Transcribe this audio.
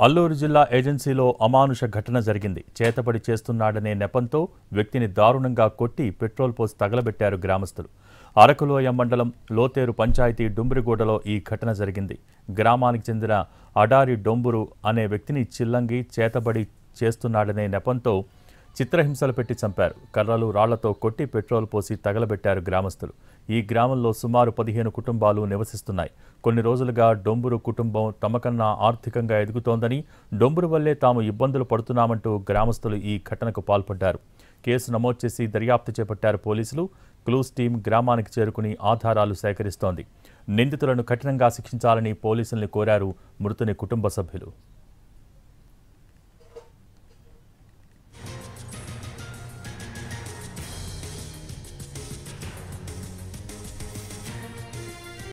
అల్లూరు జిల్లా ఏజెన్సీలో అమానుష ఘటన జరిగింది. చేతబడి చేస్తున్నాడనే నెపంతో వ్యక్తిని దారుణంగా కొట్టి పెట్రోల్ పోసి తగలబెట్టారు గ్రామస్తులు. అరకులోయ మండలం లోతేరు పంచాయతీ డుంబ్రిగూడలో ఈ ఘటన జరిగింది. గ్రామానికి చెందిన అడారి డొంబురు అనే వ్యక్తిని చిల్లంగి చేతబడి చేస్తున్నాడనే నెపంతో చిత్రహింసలు పెట్టి చంపారు. కర్రలు రాళ్లతో కొట్టి పెట్రోల్ పోసి తగలబెట్టారు గ్రామస్తులు. ఈ గ్రామంలో సుమారు 15 కుటుంబాలు నివసిస్తున్నాయి. కొన్ని రోజులుగా డొంబురు కుటుంబం తమకన్నా ఆర్థికంగా ఎదుగుతోందని, డొంబురు వల్లే తాము ఇబ్బందులు పడుతున్నామంటూ గ్రామస్తులు ఈ ఘటనకు పాల్పడ్డారు. కేసు నమోదు చేసి దర్యాప్తు చేపట్టారు పోలీసులు. క్లూస్ టీం గ్రామానికి చేరుకుని ఆధారాలు సేకరిస్తోంది. నిందితులను కఠినంగా శిక్షించాలని పోలీసుల్ని కోరారు మృతుని కుటుంబ సభ్యులు.